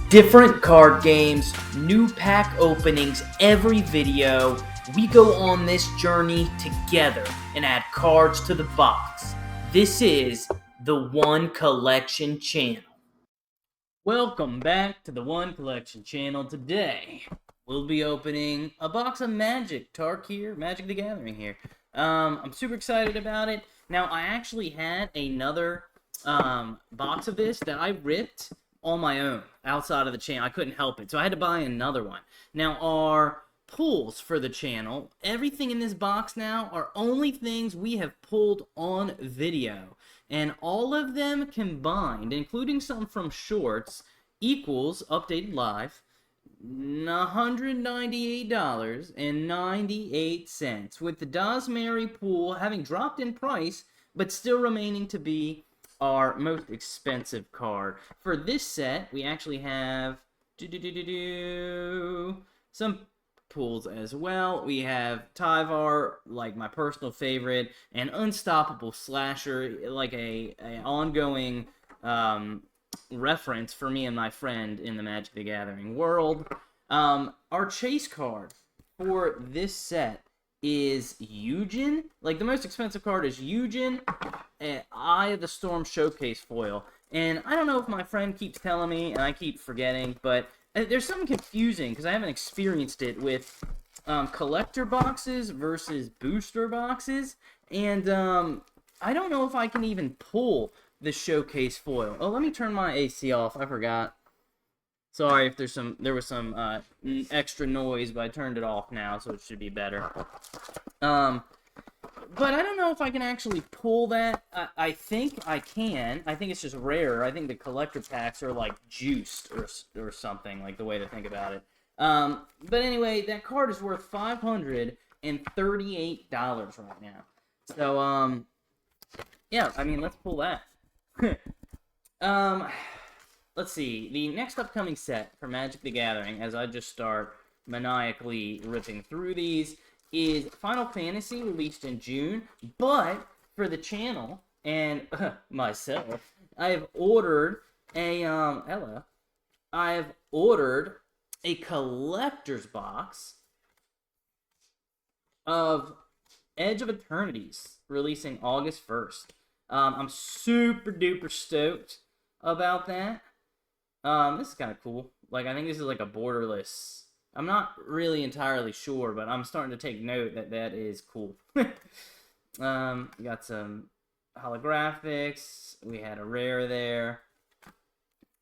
Different card games, new pack openings every video. We go on this journey together and add cards to the box. This is the One Collection channel. Welcome back to the One Collection channel. Today, we'll be opening a box of Magic, Tarkir, Magic the Gathering here. I'm super excited about it. Now, I actually had another box of this that I ripped on my own outside of the channel. I couldn't help it, so I had to buy another one. Now, our pulls for the channel, everything in this box now are only things we have pulled on video. And all of them combined, including some from shorts, equals, updated live, $198.98, with the Dozmary pool having dropped in price, but still remaining to be our most expensive card. For this set, we actually have some pools as well. We have Tyvar, like my personal favorite, and Unstoppable Slasher, like a ongoing reference for me and my friend in the Magic the Gathering world. Our chase card for this set is Eugen. Like, the most expensive card is Eugen, Eye of the Storm Showcase foil. And I don't know if my friend keeps telling me and I keep forgetting, but there's something confusing because I haven't experienced it with collector boxes versus booster boxes. And I don't know if I can even pull the showcase foil. Oh, let me turn my AC off. I forgot. Sorry if there was some extra noise, but I turned it off now, so it should be better. But I don't know if I can actually pull that. I think I can. I think it's just rare. I think the collector packs are like juiced or something, like the way to think about it. But anyway, that card is worth $538 right now. So yeah, I mean, let's pull that. Let's see. The next upcoming set for Magic the Gathering, as I just start maniacally ripping through these, is Final Fantasy, released in June. But for the channel and myself, I have ordered a I've ordered a collector's box of Edge of Eternities, releasing August 1st. I'm super duper stoked about that. This is kind of cool. Like, I think this is like a borderless. I'm not really entirely sure, but I'm starting to take note that that is cool. Got some holographics. We had a rare there.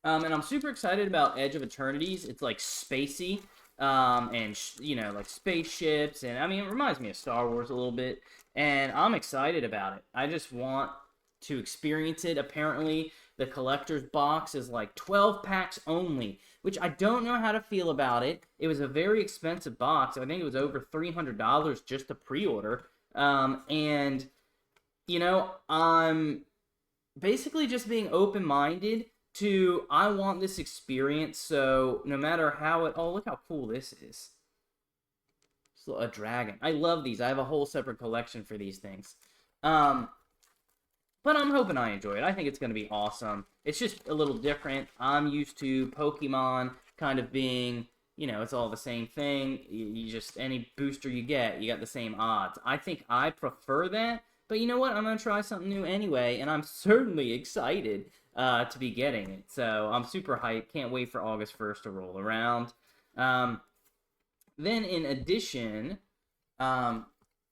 And I'm super excited about Edge of Eternities. It's like spacey, and you know, like spaceships, and I mean, it reminds me of Star Wars a little bit. And I'm excited about it. I just want to experience it. Apparently, the collector's box is like 12 packs only, which I don't know how to feel about it. It was a very expensive box. I think it was over $300 just to pre-order. And, you know, I'm basically just being open-minded to, I want this experience, so no matter how it... Oh, look how cool this is. It's a dragon. I love these. I have a whole separate collection for these things. But I'm hoping I enjoy it. I think it's going to be awesome. It's just a little different. I'm used to Pokemon kind of being, you know, it's all the same thing. You just, any booster you get, you got the same odds. I think I prefer that. But you know what? I'm going to try something new anyway. And I'm certainly excited to be getting it. So I'm super hyped. Can't wait for August 1st to roll around. Then in addition...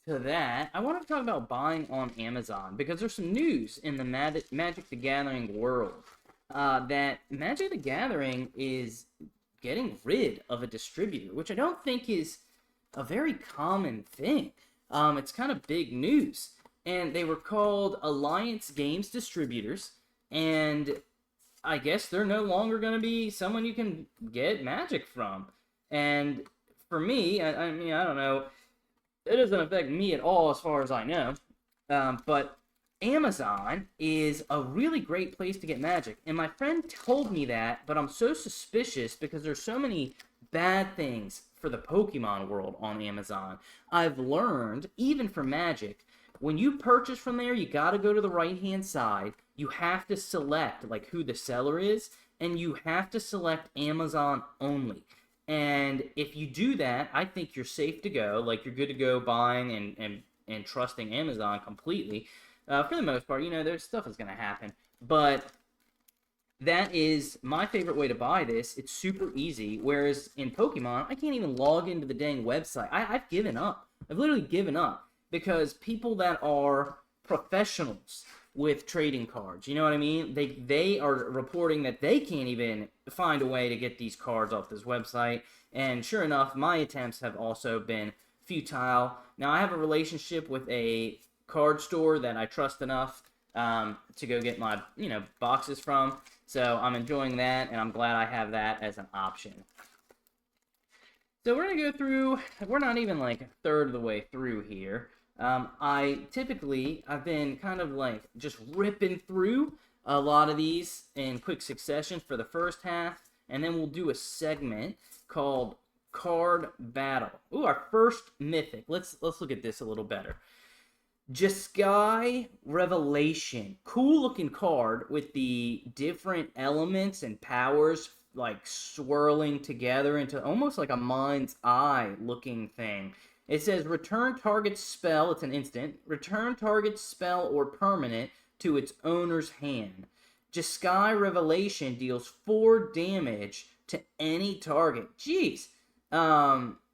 to that, I want to talk about buying on Amazon, because there's some news in the Magic the Gathering world that Magic the Gathering is getting rid of a distributor, which I don't think is a very common thing. It's kind of big news, and they were called Alliance Games Distributors, and I guess they're no longer going to be someone you can get Magic from. And for me, I mean, I don't know. It doesn't affect me at all as far as I know, but Amazon is a really great place to get Magic, and my friend told me that, but I'm so suspicious because there's so many bad things for the Pokemon world on Amazon. I've learned, even for Magic, when you purchase from there, you gotta go to the right-hand side. You have to select, like, who the seller is, and you have to select Amazon only. And if you do that, I think you're safe to go. Like, you're good to go buying and trusting Amazon completely. For the most part, there's stuff is going to happen. But that is my favorite way to buy this. It's super easy. Whereas in Pokemon, I can't even log into the dang website. I've given up. I've literally given up because people that are professionals with trading cards, you know what I mean? They are reporting that they can't even find a way to get these cards off this website. And sure enough, my attempts have also been futile. Now, I have a relationship with a card store that I trust enough to go get my boxes from. So I'm enjoying that, and I'm glad I have that as an option. So we're going to go through, we're not even like a third of the way through here. I've been kind of like just ripping through a lot of these in quick succession for the first half, and then we'll do a segment called Card Battle. Ooh, our first mythic. Let's look at this a little better. Jeskai Revelation. Cool looking card with the different elements and powers like swirling together into almost like a mind's eye looking thing. It says return target spell, it's an instant, return target spell or permanent to its owner's hand. Jeskai Revelation deals 4 damage to any target. Jeez.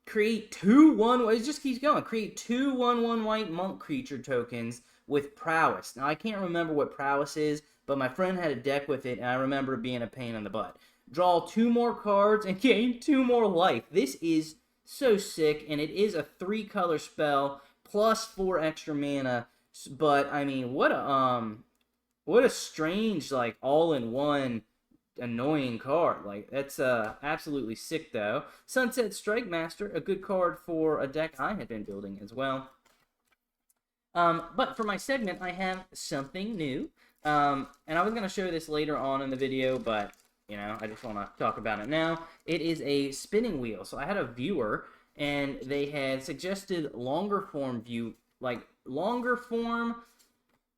Create 2/1, it just keeps going. Create 2/1/1 white monk creature tokens with prowess. Now, I can't remember what prowess is, but my friend had a deck with it, and I remember it being a pain in the butt. Draw 2 more cards and gain 2 more life. This is so sick, and it is a 3-color spell plus 4 extra mana. But I mean, what a strange like all-in-one annoying card. Like, that's absolutely sick though. Sunset Strike Master, a good card for a deck I had been building as well. But for my segment, I have something new. And I was going to show this later on in the video, but I just want to talk about it now. It is a spinning wheel. So I had a viewer, and they had suggested longer form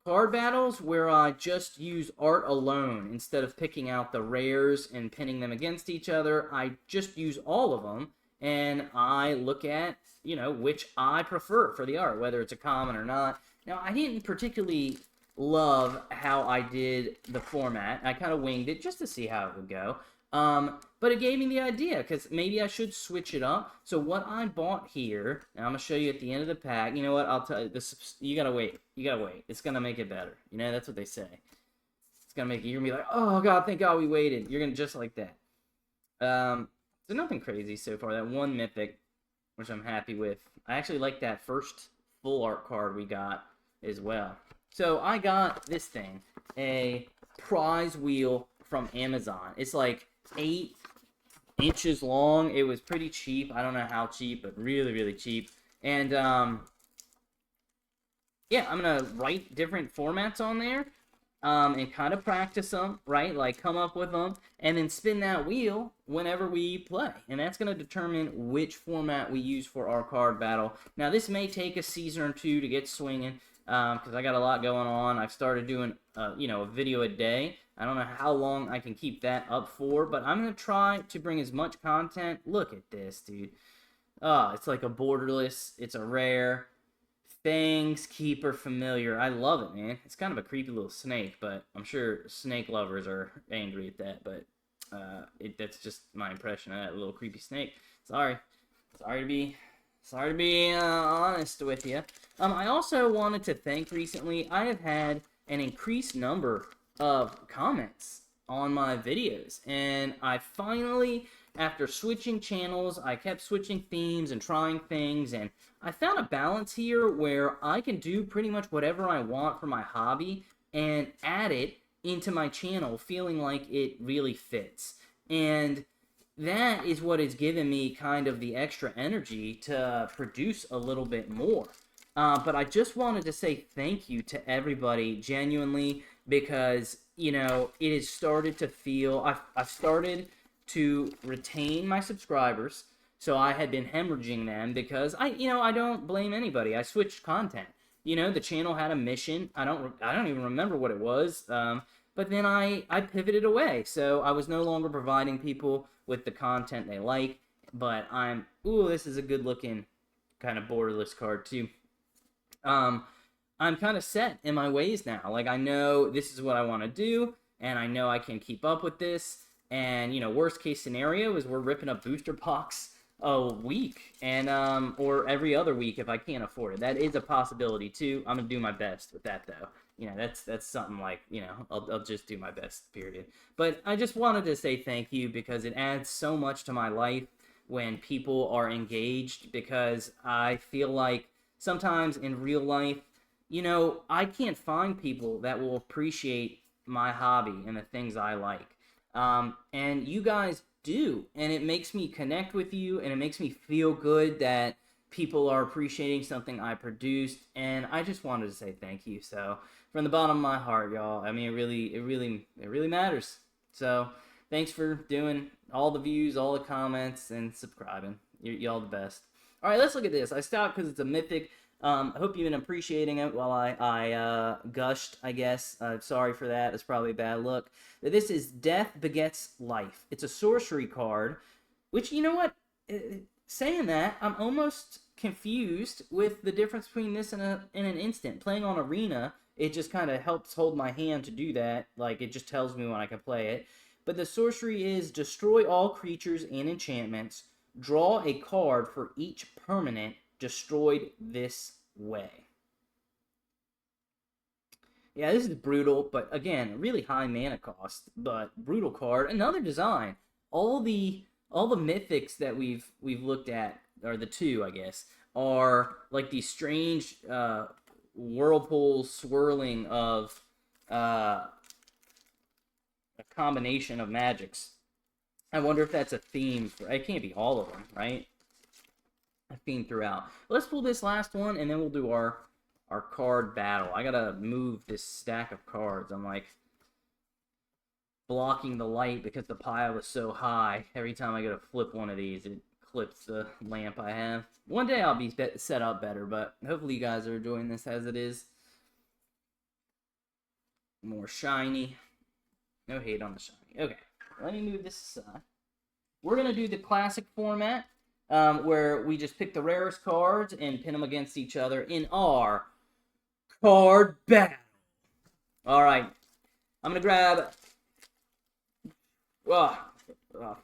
card battles where I just use art alone instead of picking out the rares and pinning them against each other. I just use all of them, and I look at, which I prefer for the art, whether it's a common or not. Now, I didn't particularly love how I did the format. I kind of winged it just to see how it would go. But it gave me the idea, because maybe I should switch it up. So what I bought here, and I'm going to show you at the end of the pack. You know what? I'll tell you, you got to wait. You got to wait. It's going to make it better. That's what they say. It's going to make it, you're going to be like, oh, God, thank God we waited. You're going to just like that. So nothing crazy so far. That one mythic, which I'm happy with. I actually like that first full art card we got as well. So I got this thing, a prize wheel from Amazon. It's like 8 inches long. It was pretty cheap. I don't know how cheap, but really, really cheap. And yeah, I'm gonna write different formats on there, and kind of practice them, right? Like come up with them, and then spin that wheel whenever we play. And that's gonna determine which format we use for our card battle. Now, this may take a season or 2 to get swinging, because I got a lot going on. I've started doing, a video a day. I don't know how long I can keep that up for, but I'm going to try to bring as much content. Look at this, dude. Oh, it's like a borderless. It's a rare. Fangs Keeper Familiar. I love it, man. It's kind of a creepy little snake, but I'm sure snake lovers are angry at that, but that's just my impression of that little creepy snake. Sorry to be honest with you. I also wanted to thank recently, I have had an increased number of comments on my videos, and I finally, after switching channels, I kept switching themes and trying things, and I found a balance here where I can do pretty much whatever I want for my hobby and add it into my channel feeling like it really fits. And that is what has given me kind of the extra energy to produce a little bit more. But I just wanted to say thank you to everybody, genuinely, because, it has started to feel, I've started to retain my subscribers, so I had been hemorrhaging them because I don't blame anybody. I switched content. The channel had a mission. I don't even remember what it was. but then I pivoted away. So I was no longer providing people with the content they like, but ooh, this is a good looking kind of borderless card too. I'm kind of set in my ways now. Like, I know this is what I want to do, and I know I can keep up with this. And, worst case scenario is we're ripping up booster box a week, and or every other week if I can't afford it. That is a possibility too. I'm gonna do my best with that though. That's something like, I'll just do my best, period. But I just wanted to say thank you because it adds so much to my life when people are engaged, because I feel like sometimes in real life, I can't find people that will appreciate my hobby and the things I like. And you guys do. And it makes me connect with you, and it makes me feel good that people are appreciating something I produced. And I just wanted to say thank you. So from the bottom of my heart, y'all, I mean, it really matters. So thanks for doing all the views, all the comments, and subscribing. Y'all the best. All right, let's look at this. I stopped because it's a mythic. I hope you've been appreciating it while I gushed, I guess. Sorry for that. It's probably a bad look. This is Death Begets Life. It's a sorcery card, which, you know what? Saying that, I'm almost confused with the difference between this and an instant. Playing on Arena, it just kind of helps hold my hand to do that. Like, it just tells me when I can play it. But the sorcery is destroy all creatures and enchantments. Draw a card for each permanent destroyed this way. Yeah, this is brutal, but again, really high mana cost, but brutal card. Another design. All the mythics that we've looked at, or the two, I guess, are like these strange whirlpool swirling of a combination of magics. I wonder if that's a theme. It can't be all of them, right? A theme throughout. Let's pull this last one, and then we'll do our card battle. I gotta move this stack of cards. I'm like blocking the light because the pile is so high. Every time I go to flip one of these, it clips the lamp I have. One day I'll be set up better, but hopefully you guys are enjoying this as it is. More shiny. No hate on the shiny. Okay, let me move this aside. We're going to do the classic format, where we just pick the rarest cards and pin them against each other in our card battle. Alright, I'm going to grab... Oh,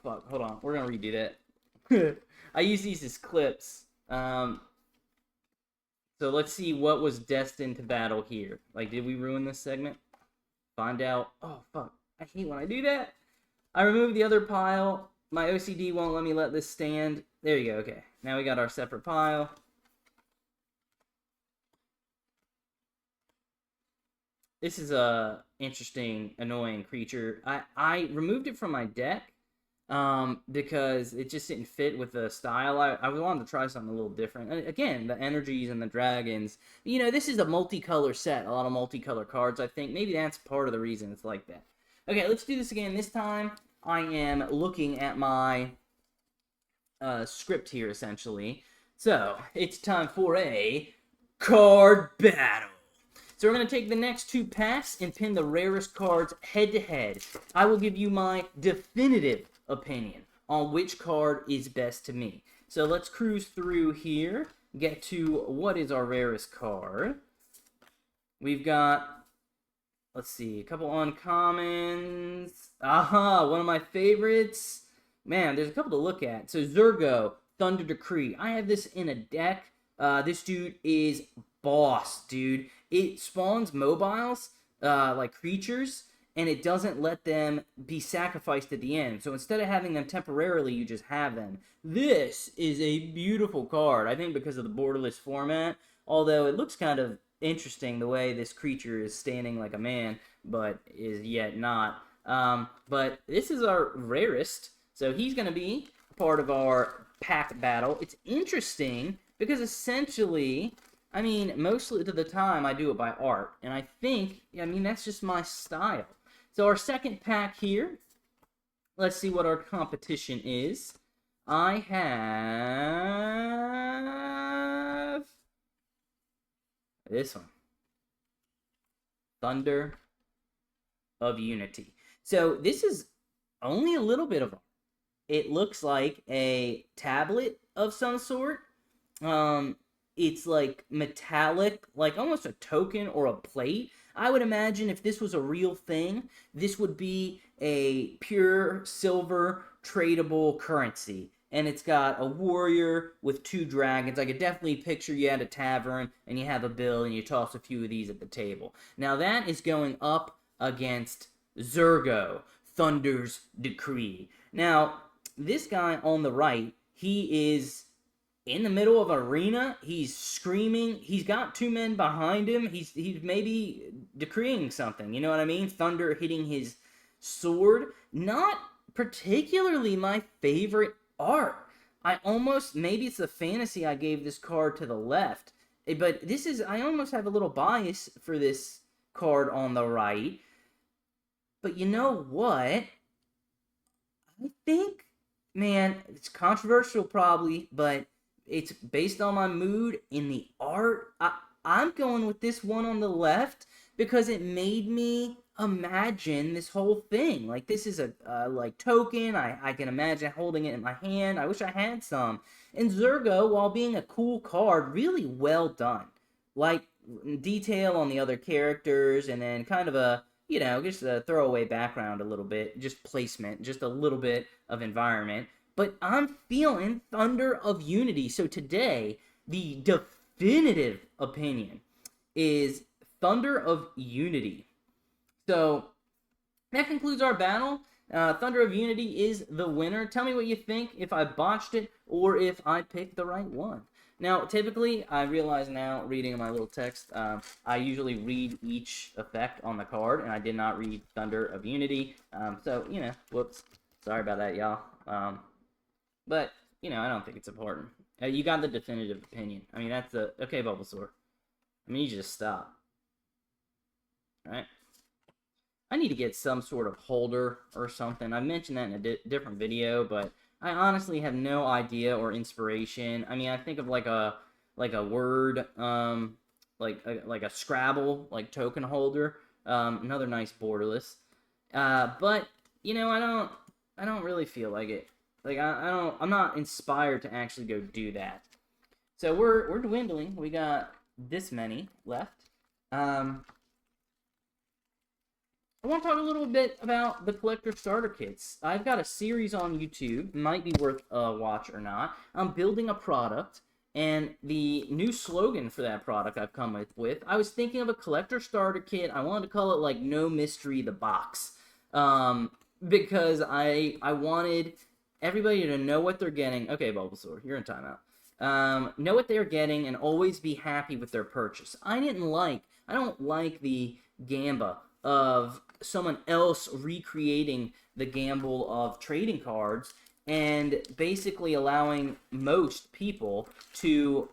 fuck, hold on. We're going to redo that. I use these as clips. So let's see what was destined to battle here. Like, did we ruin this segment? Find out. Oh, fuck. I hate when I do that. I removed the other pile. My OCD won't let me let this stand. There you go, okay. Now we got our separate pile. This is a interesting, annoying creature. I removed it from my deck because it just didn't fit with the style. I wanted to try something a little different. And again, the energies and the dragons. This is a multicolor set. A lot of multicolor cards, I think. Maybe that's part of the reason it's like that. Okay, let's do this again. This time, I am looking at my script here, essentially. So, it's time for a card battle. So we're going to take the next two packs and pin the rarest cards head-to-head. I will give you my definitive opinion on which card is best to me. So let's cruise through here, get to what is our rarest card. We've got, let's see, a couple uncommons. Aha, one of my favorites. Man, there's a couple to look at. So Zurgo, Thunder Decree. I have this in a deck. This dude is boss, dude. It spawns mobiles, like creatures, and it doesn't let them be sacrificed at the end. So instead of having them temporarily, you just have them. This is a beautiful card, I think because of the borderless format, although it looks kind of interesting the way this creature is standing like a man, but is yet not. But this is our rarest, so he's going to be part of our pack battle. It's interesting because essentially, I mean, mostly to the time I do it by art, and I think, that's just my style. So our second pack here, let's see what our competition is. I have this one. Thunder of Unity. So this is only a little bit of art. It looks like a tablet of some sort. Um, it's like metallic, like almost a token or a plate. I would imagine if this was a real thing, this would be a pure silver tradable currency. And it's got a warrior with 2 dragons. I could definitely picture you at a tavern and you have a bill and you toss a few of these at the table. Now that is going up against Zurgo, Thunder's Decree. Now, this guy on the right, he is in the middle of an arena. He's screaming. He's got 2 men behind him. He's maybe decreeing something. You know what I mean? Thunder hitting his sword. Not particularly my favorite art. I almost, maybe it's the fantasy I gave this card to the left. But this is, I almost have a little bias for this card on the right. But you know what? I think, man, it's controversial probably, but it's based on my mood in the art. I'm going with this one on the left because it made me imagine this whole thing. Like, this is a like token. I can imagine holding it in my hand. I wish I had some. And Zurgo, while being a cool card, really well done. Like, detail on the other characters, and then kind of a, you know, just a throwaway background a little bit. Just placement, just a little bit of environment. But I'm feeling Thunder of Unity. So today, the definitive opinion is Thunder of Unity. So that concludes our battle. Thunder of Unity is the winner. Tell me what you think, if I botched it or if I picked the right one. Now, typically, I realize now, reading my little text, I usually read each effect on the card, and I did not read Thunder of Unity. So, you know, whoops. Sorry about that, y'all. But, you know, I don't think it's important. You got the definitive opinion. I mean, that's the... Okay, Bulbasaur. I mean, you just stop. Alright? I need to get some sort of holder or something. I mentioned that in a different video, but I honestly have no idea or inspiration. I mean, I think of like a word, like a Scrabble, like token holder. Another nice borderless. But, you know, I don't really feel like it. Like, I'm not inspired to actually go do that. So we're dwindling. We got this many left. I want to talk a little bit about the collector starter kits. I've got a series on YouTube, might be worth a watch or not. I'm building a product, and the new slogan for that product I've come up with, I was thinking of a collector starter kit. I wanted to call it, like, No Mystery the Box. Because I wanted everybody to know what they're getting. Okay, Bulbasaur, you're in timeout. Know what they're getting and always be happy with their purchase. I don't like the gamba of someone else recreating the gamble of trading cards and basically allowing most people to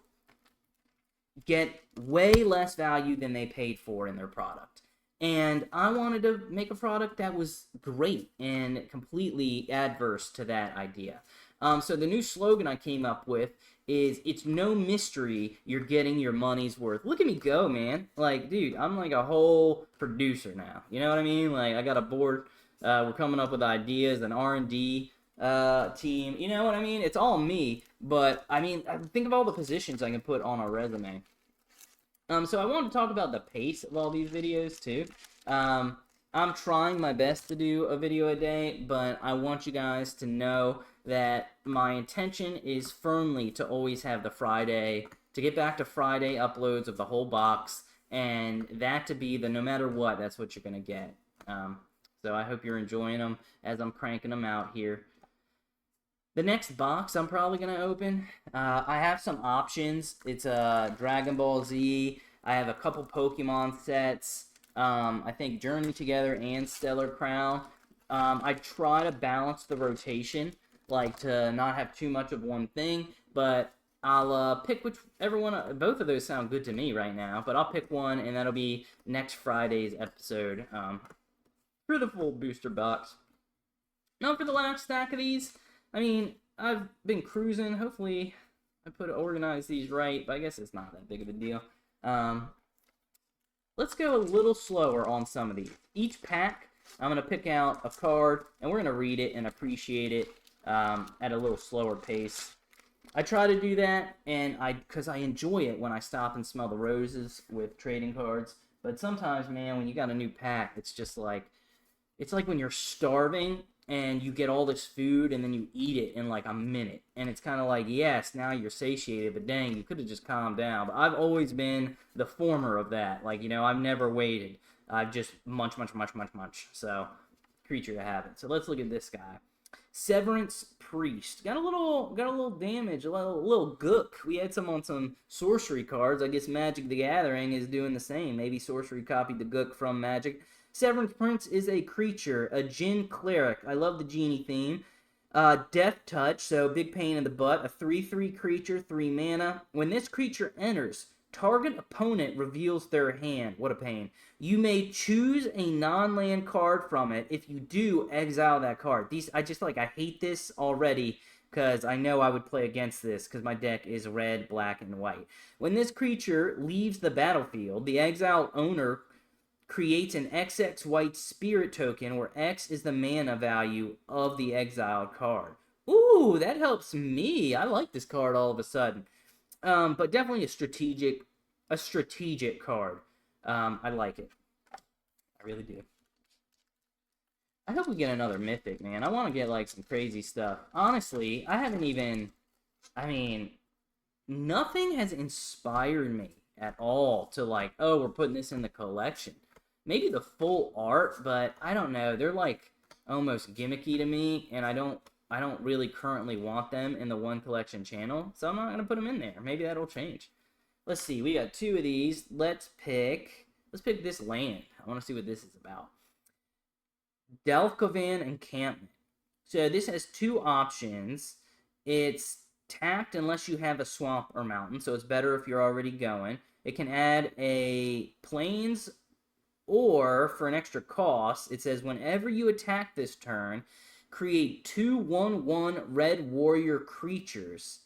get way less value than they paid for in their product. And I wanted to make a product that was great and completely adverse to that idea. So the new slogan I came up with is, it's no mystery you're getting your money's worth. Look at me go, man. Like, dude, I'm like a whole producer now. You know what I mean? Like, I got a board. We're coming up with ideas, an R&D team. You know what I mean? It's all me. But, I mean, think of all the positions I can put on a resume. So I wanted to talk about the pace of all these videos, too. I'm trying my best to do a video a day, but I want you guys to know that my intention is firmly to always have the Friday, to get back to Friday uploads of the whole box, and that to be the no matter what, that's what you're going to get. So I hope you're enjoying them as I'm cranking them out here. The next box I'm probably going to open, I have some options. It's a Dragon Ball Z. I have a couple Pokemon sets. I think Journey Together and Stellar Crown. I try to balance the rotation, like to not have too much of one thing, but I'll pick whichever one. Both of those sound good to me right now, but I'll pick one, and that'll be next Friday's episode for the full booster box. Now for the last stack of these, I mean, I've been cruising. Hopefully I organize these right, but I guess it's not that big of a deal. Let's go a little slower on some of these. Each pack I'm going to pick out a card, and we're going to read it and appreciate it at a little slower pace. I try to do that, and because I enjoy it when I stop and smell the roses with trading cards. But sometimes, man, when you got a new pack, it's just like, it's like when you're starving and you get all this food and then you eat it in like a minute. And it's kind of like, yes, now you're satiated, but dang, you could have just calmed down. But I've always been the former of that. Like, you know, I've never waited. I've just munch. So, creature to habit. So let's look at this guy. Severance Priest. Got a little damage, a little gook. We had some on some sorcery cards. I guess Magic the Gathering is doing the same. Maybe sorcery copied the gook from Magic. Severance Prince is a creature, a Djinn cleric. I love the genie theme. Death Touch, so big pain in the butt. A 3/3 creature, 3 mana. When this creature enters, target opponent reveals their hand. What a pain. You may choose a non-land card from it. If you do, exile that card. I hate this already because I know I would play against this because my deck is red, black, and white. When this creature leaves the battlefield, the exile owner creates an XX white spirit token where X is the mana value of the exiled card. Ooh, that helps me. I like this card all of a sudden. But definitely a strategic card. I like it. I really do. I hope we get another mythic, man. I want to get like some crazy stuff. Honestly, nothing has inspired me at all to like, oh, we're putting this in the collection. Maybe the full art, but I don't know. They're like almost gimmicky to me, and I don't really currently want them in the one collection channel, so I'm not going to put them in there. Maybe that'll change. Let's see. We got 2 of these. Let's pick this land. I want to see what this is about. Delkovan Encampment. So this has 2 options. It's tapped unless you have a swamp or mountain, so it's better if you're already going. It can add a plains, or for an extra cost, it says whenever you attack this turn, create 2 1/1 red warrior creatures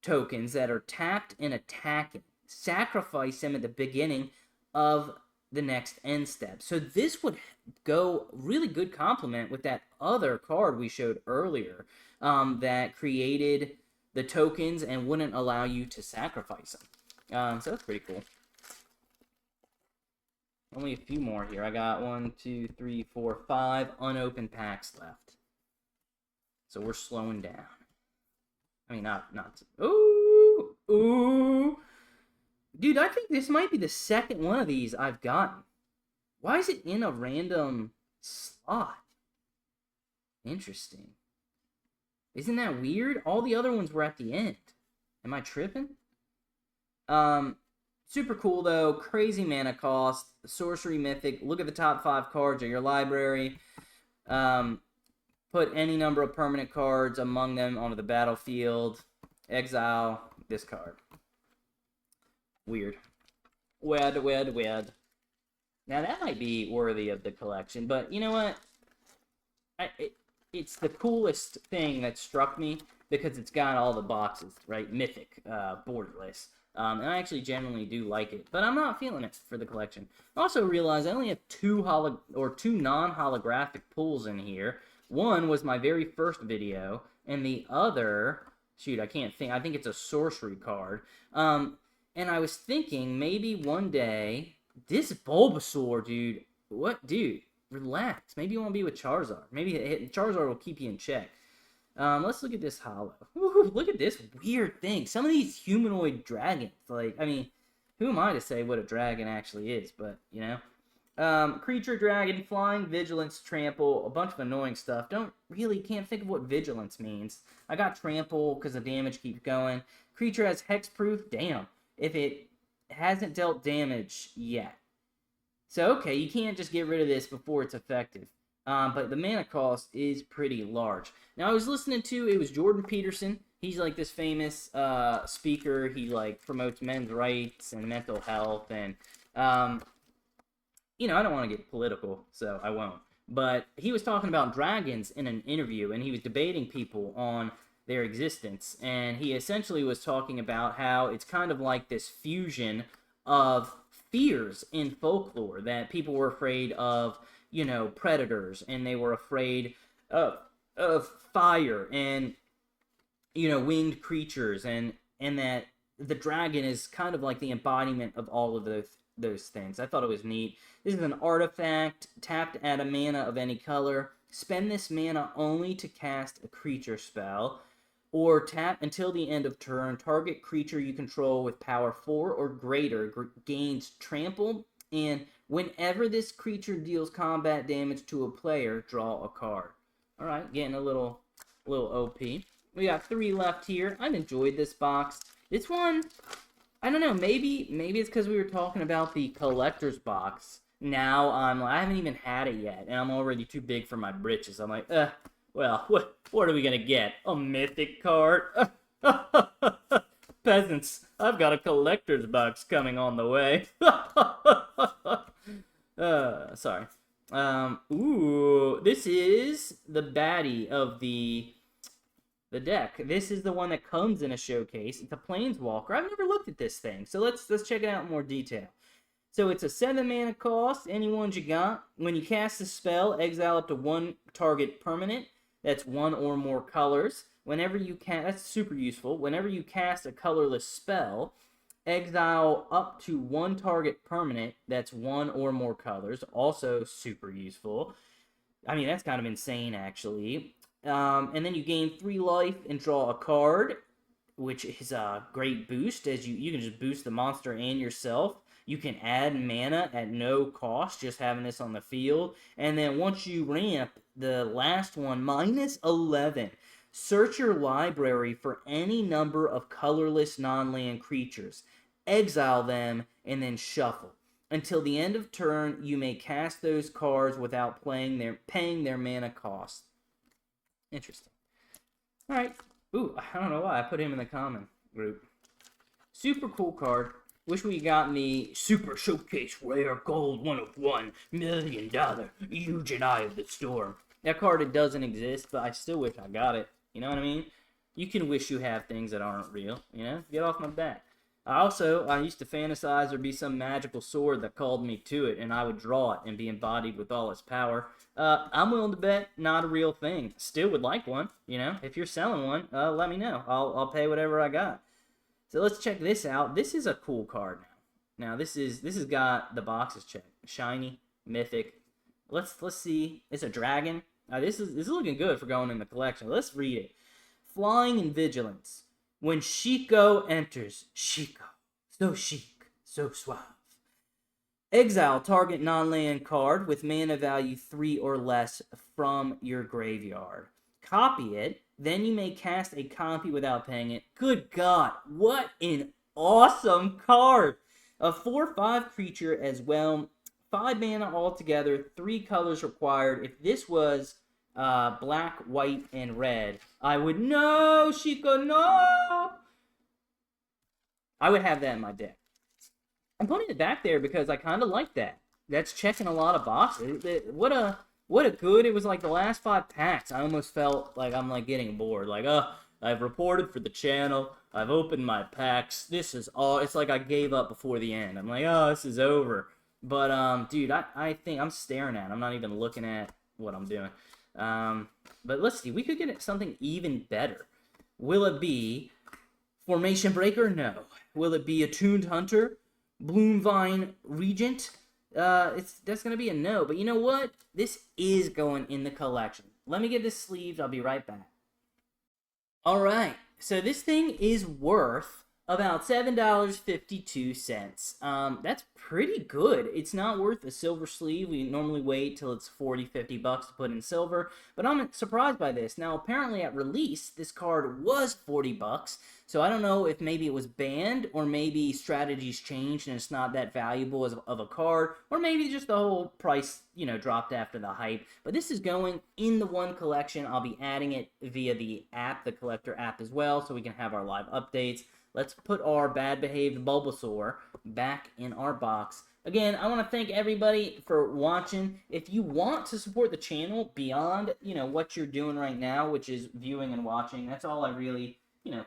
tokens that are tapped and attacking. Sacrifice them at the beginning of the next end step. So this would go really good complement with that other card we showed earlier that created the tokens and wouldn't allow you to sacrifice them. So that's pretty cool. Only a few more here. I got 1, 2, 3, 4, 5 unopened packs left. So we're slowing down. I mean, not. Ooh. Dude, I think this might be the second one of these I've gotten. Why is it in a random slot? Interesting. Isn't that weird? All the other ones were at the end. Am I tripping? Super cool, though. Crazy mana cost. Sorcery Mythic. Look at the top 5 cards of your library. Put any number of permanent cards among them onto the battlefield. Exile this card. Weird. Weird. Now, that might be worthy of the collection, but you know what? It's the coolest thing that struck me because it's got all the boxes, right? Mythic, borderless. And I actually genuinely do like it, but I'm not feeling it for the collection. I also realized I only have 2 non-holographic pulls in here. One was my very first video, and the other, shoot, I can't think. I think it's a sorcery card. And I was thinking maybe one day, this Bulbasaur, dude, what, dude? Relax. Maybe you want to be with Charizard. Maybe Charizard will keep you in check. Let's look at this holo. Ooh, look at this weird thing. Some of these humanoid dragons. Like, I mean, who am I to say what a dragon actually is? But, you know. Creature, dragon, flying, vigilance, trample, a bunch of annoying stuff. Can't think of what vigilance means. I got trample because the damage keeps going. Creature has hexproof. Damn. If it hasn't dealt damage yet. So, okay, you can't just get rid of this before it's effective. But the mana cost is pretty large. Now, I was listening to, it was Jordan Peterson. He's like this famous speaker. He like promotes men's rights and mental health. And, you know, I don't want to get political, so I won't. But he was talking about dragons in an interview, and he was debating people on their existence. And he essentially was talking about how it's kind of like this fusion of fears in folklore that people were afraid of you know, predators, and they were afraid of fire and, you know, winged creatures, and that the dragon is kind of like the embodiment of all of those things. I thought it was neat. This is an artifact. Tapped at a mana of any color. Spend this mana only to cast a creature spell, or tap until the end of turn. Target creature you control with power 4 or greater gains trample, and whenever this creature deals combat damage to a player, draw a card. All right, getting a little OP. We got 3 left here. I've enjoyed this box. This one, I don't know, maybe it's because we were talking about the collector's box. Now I haven't even had it yet, and I'm already too big for my britches. I'm like, well, what are we gonna get? A mythic card? Peasants, I've got a collector's box coming on the way. Sorry. Ooh, this is the baddie of the deck. This is the one that comes in a showcase. It's a Planeswalker. I've never looked at this thing, so let's check it out in more detail. So it's a 7 mana cost, any ones you got. When you cast a spell, exile up to 1 target permanent. That's 1 or more colors. Whenever you cast, that's super useful. Whenever you cast a colorless spell, exile up to 1 target permanent. That's 1 or more colors. Also super useful. I mean, that's kind of insane, actually. And then you gain 3 life and draw a card, which is a great boost, as you can just boost the monster and yourself. You can add mana at no cost, just having this on the field. And then once you ramp, the last one, -11. Search your library for any number of colorless non-land creatures. Exile them, and then shuffle. Until the end of turn, you may cast those cards without paying their mana cost. Interesting. Alright. Ooh, I don't know why I put him in the common group. Super cool card. Wish we got me Super Showcase Rare Gold 1 of 1 $1 million Huge and Eye of the Storm. That card, it doesn't exist, but I still wish I got it. You know what I mean? You can wish you have things that aren't real, you know? Get off my back. I used to fantasize there'd be some magical sword that called me to it, and I would draw it and be embodied with all its power. I'm willing to bet not a real thing. Still would like one, you know? If you're selling one, let me know. I'll pay whatever I got. So let's check this out. This is a cool card now. Now this has got the boxes checked. Shiny, mythic. Let's see. It's a dragon. This is looking good for going in the collection. Let's read it. Flying and Vigilance. When Chico enters, Chico, so chic, so suave. Exile target non-land card with mana value 3 or less from your graveyard. Copy it. Then you may cast a copy without paying it. Good God, what an awesome card! A 4/5 creature as well. 5 mana altogether, 3 colors required. If this was black, white, and red, I would no, Chico, no! I would have that in my deck. I'm putting it back there because I kind of like that. That's checking a lot of boxes. What a good, it was like the last 5 packs. I almost felt like I'm like getting bored. Like, I've reported for the channel. I've opened my packs. This is all, it's like I gave up before the end. I'm like, oh, this is over. But, dude, I think I'm staring at it. I'm not even looking at what I'm doing. But let's see. We could get something even better. Will it be Formation Breaker? No. Will it be Attuned Hunter? Bloomvine Regent? That's gonna be a no. But you know what? This is going in the collection. Let me get this sleeved. I'll be right back. Alright. So this thing is worth about $7.52. That's pretty good. It's not worth a silver sleeve. We normally wait till it's $40-50 to put in silver, but I'm surprised by this. Now, apparently at release, this card was $40, so I don't know if maybe it was banned, or maybe strategies changed and it's not that valuable of a card, or maybe just the whole price, you know, dropped after the hype. But this is going in the one collection. I'll be adding it via the app, the collector app as well, so we can have our live updates. Let's put our bad behaved Bulbasaur back in our box. Again, I want to thank everybody for watching. If you want to support the channel beyond, you know, what you're doing right now, which is viewing and watching, that's all I really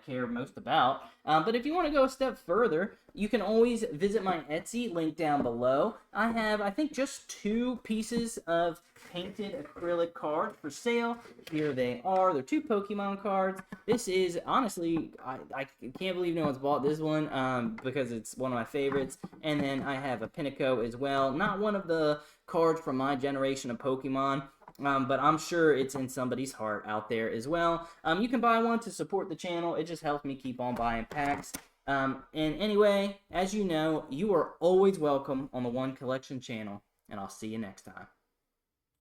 care most about. But if you want to go a step further, you can always visit my Etsy, link down below. I have, I think, just 2 pieces of painted acrylic cards for sale. Here they are. They're 2 Pokemon cards. This is, honestly, I can't believe no one's bought this one because it's one of my favorites. And then I have a Pinnacle as well. Not one of the cards from my generation of Pokemon, but I'm sure it's in somebody's heart out there as well. You can buy one to support the channel. It just helps me keep on buying packs. And anyway, as you know, you are always welcome on the One Collection channel, and I'll see you next time.